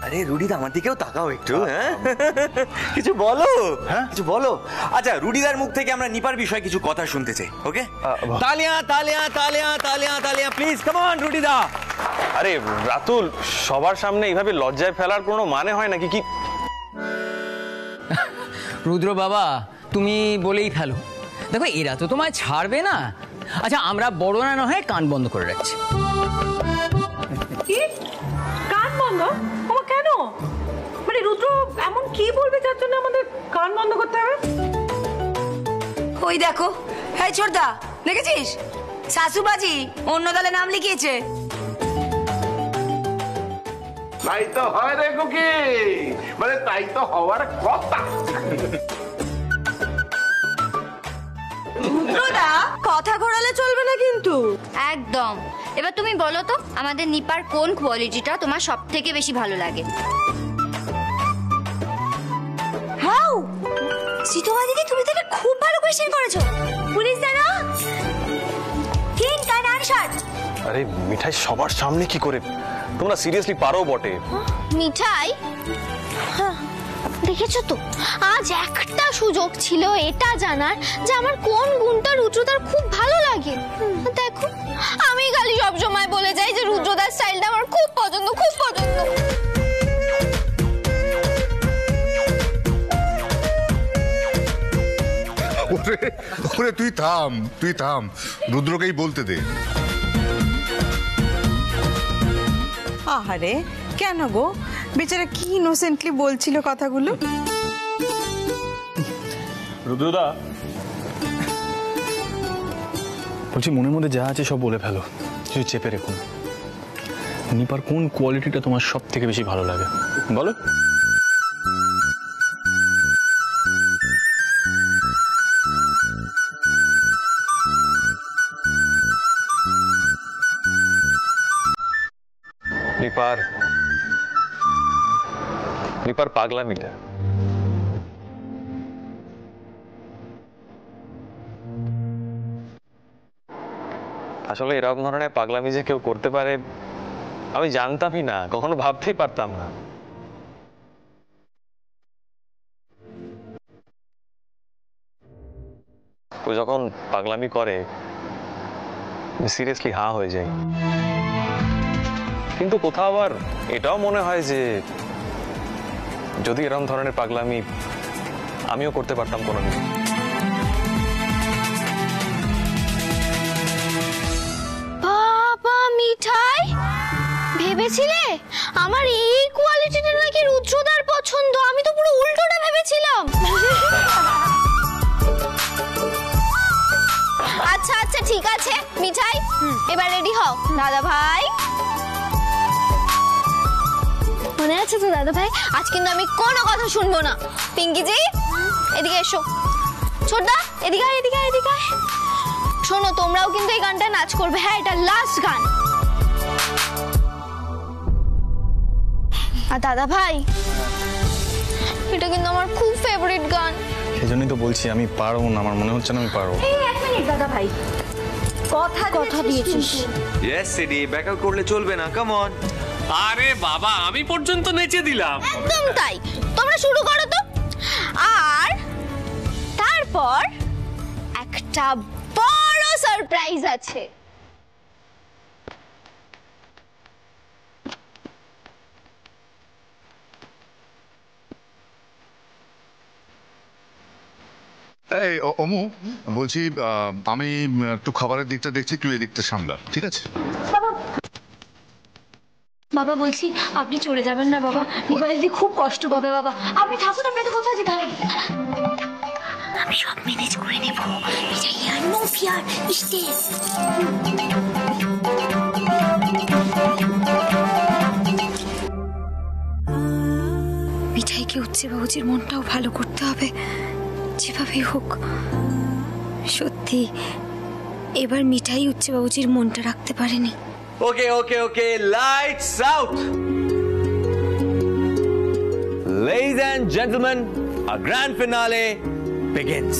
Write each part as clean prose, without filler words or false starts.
আরে রুডিদা আমার দিকেও তাকাও একটু। হ্যাঁ কিছু বলো। হ্যাঁ কিছু বলো। আচ্ছা রুডিদার মুখ থেকে আমরা নিপার বিষয়ে কিছু কথা শুনতে চাই। ওকে তালিয়া তালিয়া তালিয়া তালিয়া তালিয়া প্লিজ কাম অন রুডিদা। আরে রাতুল, সবার সামনে এইভাবে লজ্জায় ফেলার কোনো মানে হয় নাকি? কি রুদ্র বাবা তুমি বলেই ফেলো, দেখো এরা তো তোমায় ছাড়বে না। আচ্ছা আমরা বড় না হয় কান বন্ধ করে রাখছি। কি কান বন্ধ? ও কেন? মানে রুদ্র এমন কি বলবে যার জন্য আমাদের কান বন্ধ করতে হবে? ওই দেখো, হ্যাঁ ছোটদা দেখেছিস শাশুবাজি অন্য দলে নাম লিখিয়েছে। তাই তো হয় রে কুকি, মানে তাই তো হওয়ার কথা। রুদ্রদা কথা ঘোরালে চলবে না কিন্তু। একদম। এবার তুমি বলো তো আমাদের নিপার কোন কোয়ালিটিটা তোমার সব থেকে বেশি ভালো লাগে? হাউ সিতোয়া দিদি, তুমি তো খুব ভালো কোয়েশ্চেন করেছো। পুলিশ জানো ঠিক কান আনসার। আরে মিঠাই সবার সামনে কি করে? তোমরা সিরিয়াসলি পারো বটে। মিঠাই দেখেছো তো, আজ একটা সুযোগ ছিল এটা জানার যে আমার কোন গুণটা রুদ্রদার খুব ভালো লাগে। দেখো আমি খালি সব সময় বলে যাই যে রুদ্রদার স্টাইলটা আমার খুব পছন্দ, খুব পছন্দ। ওরে তুই থাম, রুদ্রকেই বলতে দে। আহারে কেন গো, বেচারা কি ইনোসেন্টলি বলছিল কথাগুলো। রুদ্রদা বলছি, মনের মধ্যে যা আছে সব বলে ফেলো, কিছু চেপে রেখো না। নিপার কোন কোয়ালিটিটা তোমার সব থেকে বেশি ভালো লাগে বলো। নিপার পাগলামিটা। আসলে এরকম ধরনের পাগলামি যে কেউ করতে পারে আমি জানতামই না, কখনো ভাবতেই পারতাম না। ও যখন পাগলামি করে সিরিয়াসলি হা হয়ে যায়, কিন্তু কোথাও আবার এটাও মনে হয় যে যদি এরকম ধরনের পাগলামি আমিও করতে পারতাম কোনোদিন। বাবা মিঠাই, ভেবেছিলে আমার এই কোয়ালিটিটা নাকি রুদ্রদার পছন্দ? আমি তো পুরো উল্টোটা ভেবেছিলাম। আচ্ছা আচ্ছা ঠিক আছে মিঠাই, এবার রেডি হও। দাদা ভাই মনে আছে তো? দাদা ভাই আজ কিন্তু আমি কোনো কথা শুনবো না। পিঙ্কি জি এদিকে এসো। ছোটদা এদিকে আয়, এদিকে আয়, এদিকে আয়। শোনো তোমরাও কিন্তু এই গানটা নাচ করবে। হ্যাঁ এটা লাস্ট গান। আর দাদা ভাই এটা কিন্তু আমার খুব ফেভারিট গান। সেজন্যই তো বলছি আমি পারবো না, আমার মনে হচ্ছে না আমি পারবো। এই এক মিনিট দাদা ভাই, কথা দিয়েছিস। ইয়েস সিডি ব্যাক আউট করলে চলবে না। Come on. আরে বাবা আমি পর্যন্ত নেচে দিলাম। একদম তাই, তোমরা শুরু করো তো। আর তারপর একটা বড় সারপ্রাইজ আছে। এই অমু বলছি, আমি একটু খাবারের দিকটা দেখছি, তুই এই দিকটা সামলা, ঠিক আছে? বাবা বলছি আপনি চলে যাবেন না বাবা, নিপা দিদি খুব কষ্ট পাবে বাবা। আপনি থাকুন, আপনি তো কোথায় যেতে হবে। আমি সব ম্যানেজ করে নেব। No fear, stay. মিঠাইকে উচ্চে বাবুজির মনটাও ভালো করতে হবে যেভাবেই হোক। সত্যি এবার মিঠাই উচ্চে বাবুজির মনটা রাখতে পারেনি। Okay, okay, okay. Lights out. Ladies and gentlemen, our grand finale begins.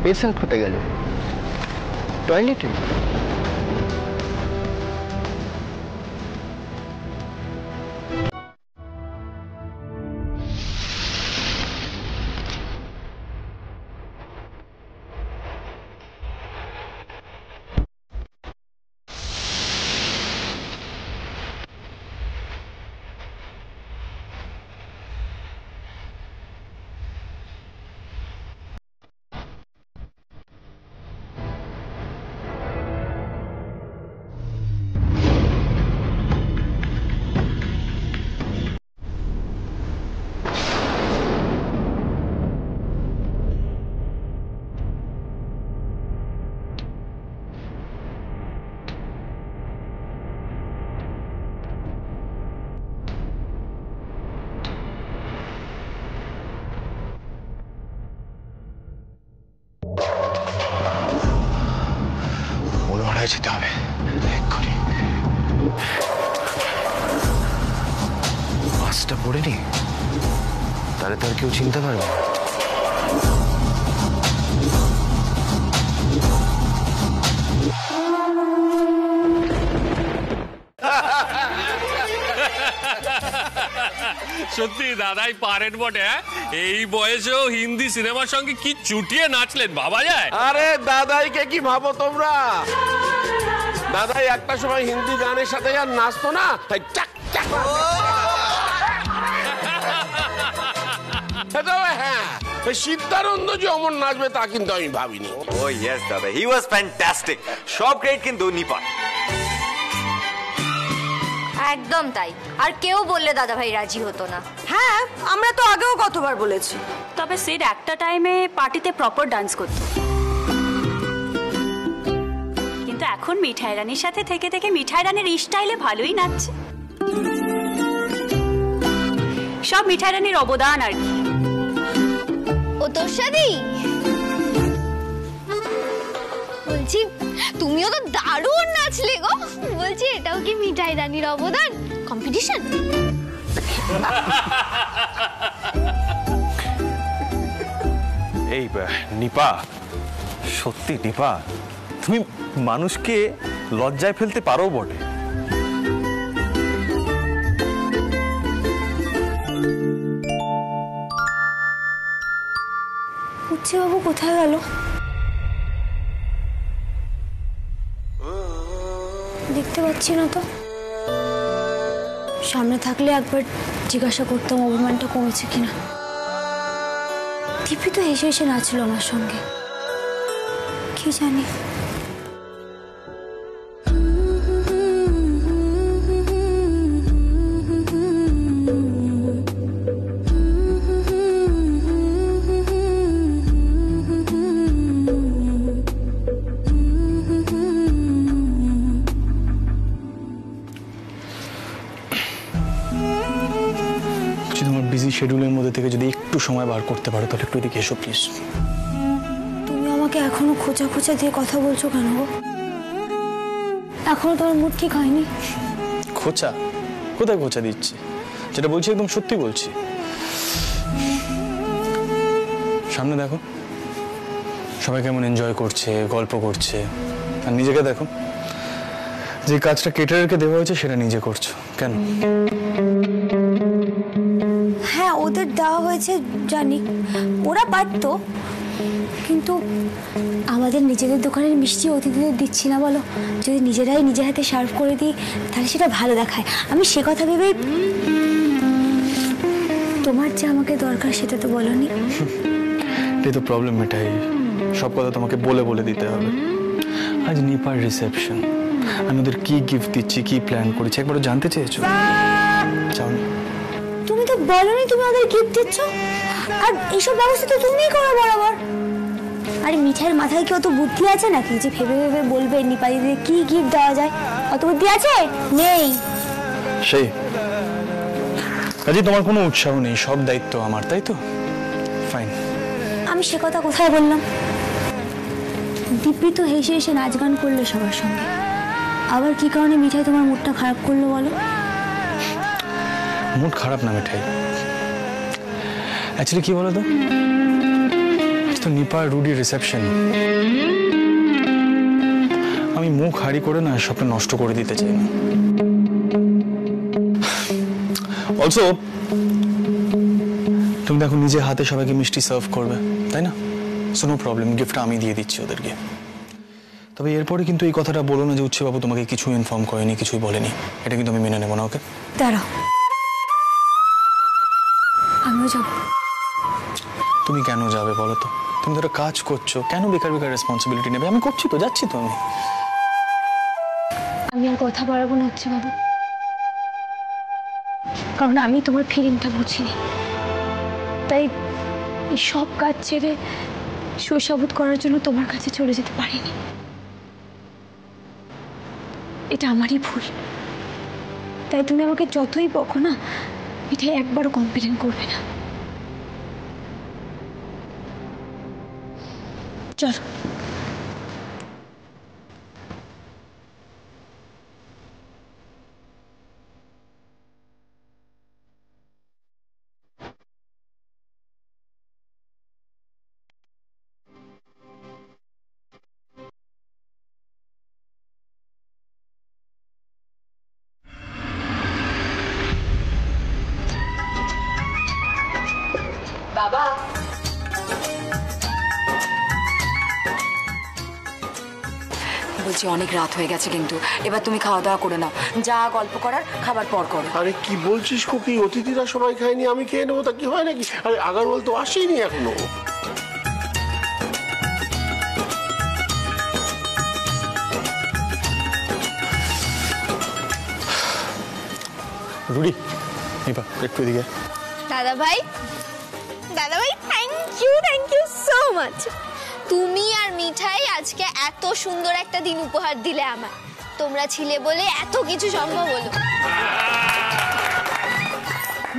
Patient কোথায় গেল? টয়লেটে? যেতে হবে এক্ষুনি। মাস্কটা পরে নি, তাহলে তার কেউ চিনতে পারবে না। সত্যি দাদাই পারেন বটে। এই বয়সেও হিন্দি সিনেমার সঙ্গে কি চুটিয়ে নাচলেন, ভাবা যায়? আরে দাদাইকে কি ভাবো তোমরা? দাদাই একটা সময় হিন্দি গানের সাথে আর নাচতো না, তাই চাক চাক। হ্যাঁ, সিদ্ধানন্দ যে অমর নাচবে তা কিন্তু আমি ভাবিনি। ও ইয়েস দাদা, হি ওয়াজ ফ্যান্টাস্টিক। সব গ্রেট কিন্তু নিপা। একদম তাই। আর কেউ বললে দাদা ভাই রাজি হতো না। হ্যাঁ, আমরা তো আগেও কতবার বলেছি। তবে সিড একটা টাইমে পার্টিতে প্রপার ডান্স করতো, কিন্তু এখন মিঠাই রানীর সাথে থেকে থেকে মিঠাই রানীর স্টাইলে ভালোই নাচছে। সব মিঠাই রানীর অবদান আর কি। ও তোর সাথে বলছি, তুমিও তো দারুণ নাচলে গো। বলছি এটাও কি মিঠাই রানীর অবদান? কম্পিটিশন? এই নিপা, সত্যি নিপা, তুমি মানুষকে লজ্জায় ফেলতে পারো বটে। বাবু কোথায় গেল? দেখতে পাচ্ছি না তো। সামনে থাকলে একবার জিজ্ঞাসা করতাম অভিমানটা কমেছে কিনা। দীপি তো হেসে হেসে নাচলো আমার সঙ্গে, কি জানি। শিডিউলের মধ্যে থেকে যদি একটু সময় বার করতে পারো তাহলে একটু এদিকে এসো প্লিজ। তুমি আমাকে এখনো খোঁচা খোঁচা দিয়ে কথা বলছো কেন গো? এখনো তোমার মুড ঠিক হয়নি? খোঁচা? কোথায় খোঁচা দিচ্ছি? যেটা বলছি একদম সত্যি বলছি। সামনে দেখো সবাই কেমন এনজয় করছে, গল্প করছে, আর নিজেকে দেখো, যে কাজটা কেটারারকে দেওয়া হয়েছে সেটা নিজে করছো কেন? হ্যাঁ, ওদের দেওয়া হয়েছে জানি, ওরা পারতো, কিন্তু আমাদের নিজেদের দোকানের মিষ্টি অতিথিদের দিচ্ছি না বলো? যদি নিজেরাই নিজের হাতে সার্ভ করে দিই তাহলে সেটা ভালো দেখায়। আমি সে কথা ভেবেই। তোমার যে আমাকে দরকার সেটা তো বলোনি। এটাই তো প্রবলেম মেটাই, সব কথা তোমাকে বলে বলে দিতে হবে। আজ নিপার রিসেপশন, আমি ওদের কি গিফট দিচ্ছি, কি প্ল্যান করেছি একবারও জানতে চেয়েছো? চাওনি? তুমি তো বলোনি তুমি ওদের গিফট দিচ্ছ, আর এইসব ব্যবস্থা তো তুমিই করো বরাবর। আরে মিঠাইয়ের মাথায় কি অত বুদ্ধি আছে নাকি যে ভেবে ভেবে বলবে নিপা দিদিকে কি গিফট দেওয়া যায়? অত বুদ্ধি আছে? নেই। সেই কাজে তোমার কোনো উৎসাহ নেই, সব দায়িত্ব আমার, তাই তো? ফাইন। আমি সে কথা কোথায় বললাম? দিব্যি তো হেসে হেসে নাচ গান করলে সবার সঙ্গে, আবার কি কারণে মিঠাই তোমার মুডটা খারাপ করলো বলো? মুড খারাপ না মিঠাই, অ্যাকচুয়ালি কি বলো তো, তো নিপা রুডি রিসেপশন, আমি মুখ হারি করে না সবটা নষ্ট করে দিতে চাই না। অলসো তুমি দেখো নিজে হাতে সবাইকে মিষ্টি সার্ভ করবে, তাই না? সো নো প্রবলেম, গিফটটা আমি দিয়ে দিচ্ছি ওদেরকে। তবে এরপরে কিন্তু এই কথাটা বলো না যে উচ্ছেবাবু তোমাকে কিছু ইনফর্ম করেনি, কিছুই বলেনি। এটা কিন্তু আমি মেনে নেবো না, ওকে? দাঁড়াও, আমিও যাব। তুমি কেন যাবে বলো তো? তুমি ধরো কাজ করছো, কেন বেকার বেকার রেসপন্সিবিলিটি নেবে? আমি করছি তো, যাচ্ছি তো আমি। আমি আর কথা বাড়াবো না হচ্ছে বাবু, কারণ আমি তোমার ফিলিংটা বুঝিনি। তাই এই সব কাজ ছেড়ে সুস্বাবোধ করার জন্য তোমার কাছে চলে যেতে পারিনি। এটা আমারই ভুল। তাই তুমি আমাকে যতই বকো না, এটা একবারও কমপ্লেন করবে না। চলো। বাবা, বলছি অনেক রাত হয়ে গেছে, কিন্তু এবার তুমি খাওয়া দাওয়া করে নাও। যা গল্প করার খাবার পর করো। আরে কি বলছিস খুকি? অতিথিরা সবাই খায়নি, আমি খেয়ে নেবো, তা কি হয় নাকি? আরে আগারওয়াল তো আসেনি এখনো। রুডি, নিপা একটু এদিকে। দাদা ভাই, থ্যাংক ইউ সো মাচ। তুমি আর মিঠাই আজকে এত সুন্দর একটা দিন উপহার দিলে আমার। তোমরা ছিলে বলে এত কিছু সম্ভব হলো।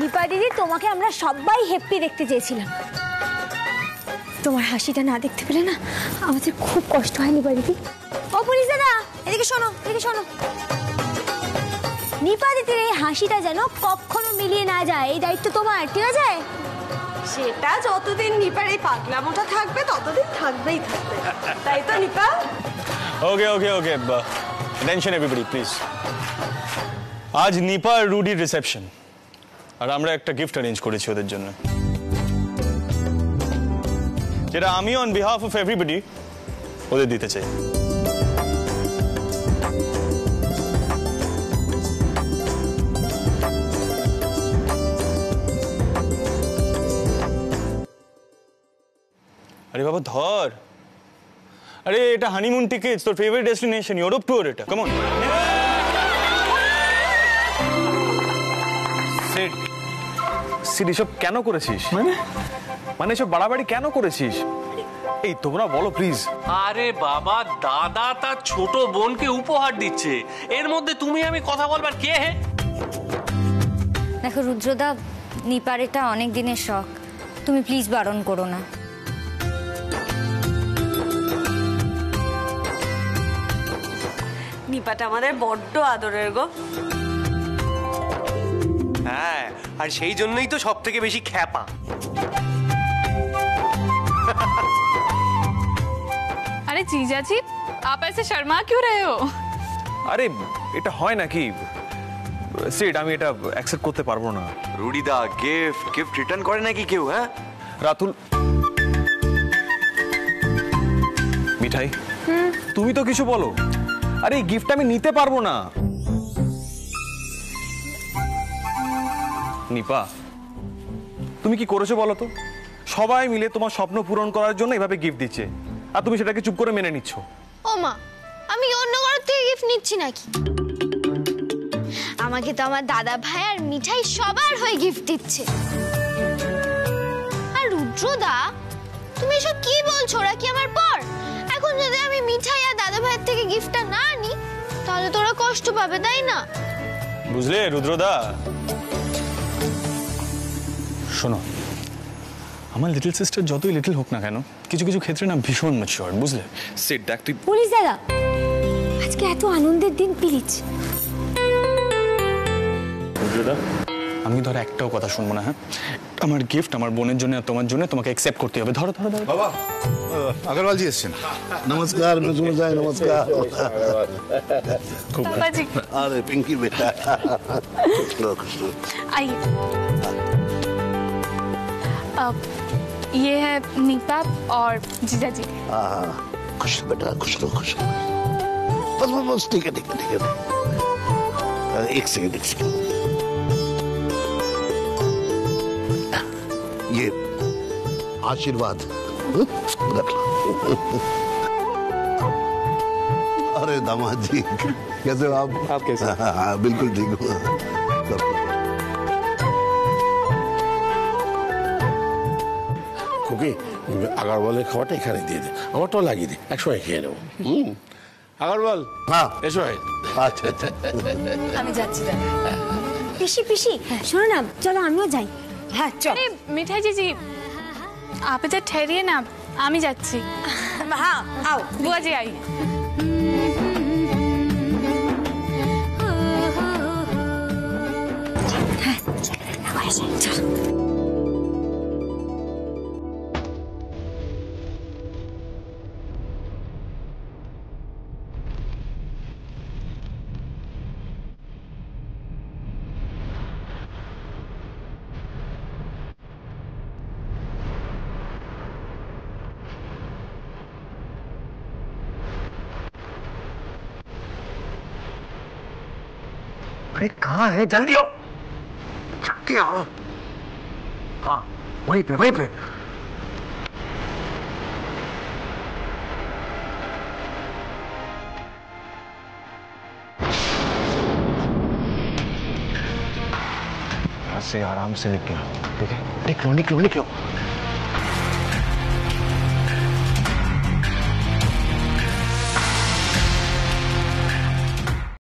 নিপা দিদি, তোমাকে আমরা সবাই হ্যাপি দেখতে চেয়েছিলাম। তোমার হাসিটা না দেখতে পেলে না আমাদের খুব কষ্ট হয় নিপা দিদি। ও পুলিশ দাদা, এদিকে শোনো, এদিকে শোনো। নিপা দিদির এই হাসিটা যেন কখনো মিলিয়ে না যায়, এই দায়িত্ব তোমার, ঠিক আছে? সেটা যতদিন নিপার এই পাগলামোটা থাকবে ততদিন থাকবেই থাকবে, তাই তো নিপা? ওকে ওকে ওকে, টেনশন এভরিবডি প্লিজ। আজ নিপা আর রুডির রিসেপশন, আর আমরা একটা গিফট অ্যারেঞ্জ করেছি ওদের জন্য, যেটা আমি অন বিহাফ অফ এভরিবডি ওদের দিতে চাই। আরে বাবা ধর, আরে এটা হানিমুন টিকেটস, তোর ফেভারিট ডেস্টিনেশন ইউরোপ ট্যুর, এটা কেমন? সিড এসব কেন করেছিস? মানে এসব বাড়াবাড়ি কেন করেছিস? এই তোমরা বলো প্লিজ। আরে বাবা, দাদা তার ছোট বোনকে উপহার দিচ্ছে, এর মধ্যে তুমি আমি কথা বলবার কে? হে দেখো রুদ্রদা, নিপার এটা অনেক দিনের শখ, তুমি প্লিজ বারণ করো না। নিপাটা আমাদের বড্ড আদরের গো। হ্যাঁ, আর সেই জন্যই তো সব থেকে বেশি খ্যাপা। अरे जीजा जी, आप ऐसे शर्मा क्यों रहे हो? আরে এটা হয় নাকি? সিড, আমি এটা অ্যাকসেপ্ট করতে পারবো না। রুডিদা, গিফট রিটার্ন করে নাকি কেউ? হ্যাঁ রাতুল, মিঠাই তুমি তো কিছু বলো। আরে এই গিফট আমি নিতে পারবো না। নিপা, তুমি কি করেছো বলো তো? সবাই মিলে তোমার স্বপ্ন পূরণ করার জন্য এভাবে গিফট দিচ্ছে, আর তুমি সেটাকে চুপ করে মেনে নিচ্ছ। ও মা, আমি অন্য কারোর থেকে গিফট নিচ্ছি নাকি? আমাকে তো আমার দাদা ভাই আর মিঠাই সবার হয়ে গিফট দিচ্ছে। আর রুদ্রদা, তুমি এসব কি বলছো? ওরা কি আমার পর? এখন যদি আমি মিঠাই আর দাদা ভাইয়ের থেকে গিফটটা না আনি, তাহলে তোরা কষ্ট পাবে, তাই না? বুঝলে রুদ্রদা, শোনো, আমার লিটল সিস্টার যতই লিটল হোক না কেন, কিছু কিছু ক্ষেত্রে না ভীষণ ম্যাচিওর, বুঝলে? সিট, দেখ তুই। পুলিশ দাদা, আজকে এত আনন্দের দিন, প্লিজ। রুদ্রদা, আমি ধর একটাও কথা শুনবো না। হ্যাঁ, আমার গিফট আমার বোনের জন্য আর তোমার জন্য, তোমাকে অ্যাকসেপ্ট করতে হবে। ধরো ধরো ধরো। বাবা अग्रवाल जी এসেছেন। नमस्कार मिसुम जाए नमस्कार। पापा जी। अरे पिंकी बेटा आइए। ये है नीपा और जीजा जी। खुश रहो बेटा, खुश रहो, खुश रहो। बस बस बस ठीक है ठीक है ठीक है। एक सेकंड ये आशीर्वाद रख लो। अरे दामाद जी कैसे हो आप? कैसे? हाँ बिल्कुल ठीक हूँ। খুকি আগারওয়ালের খাবারটা এখানে দিয়ে দে, আমারটাও লাগিয়ে দে, একসময় খেয়ে নেবো। আগারওয়াল হ্যাঁ এসো। আচ্ছা আচ্ছা আমি যাচ্ছি। পিসি পিসি শোনো না, চলো আমিও যাই। হ্যাঁ চল। अरे मिठाई जी आप इधर ठहरिए ना, आमी जाच्छी। हाँ आओ। बुआ जी आइए। चलो। अरे कहाँ है? जल्दी आओ, जल्दी आओ। हाँ वहीं पे वहीं पे। यहाँ से आराम से निकलो, ठीक है? निकलो निकलो निकलो।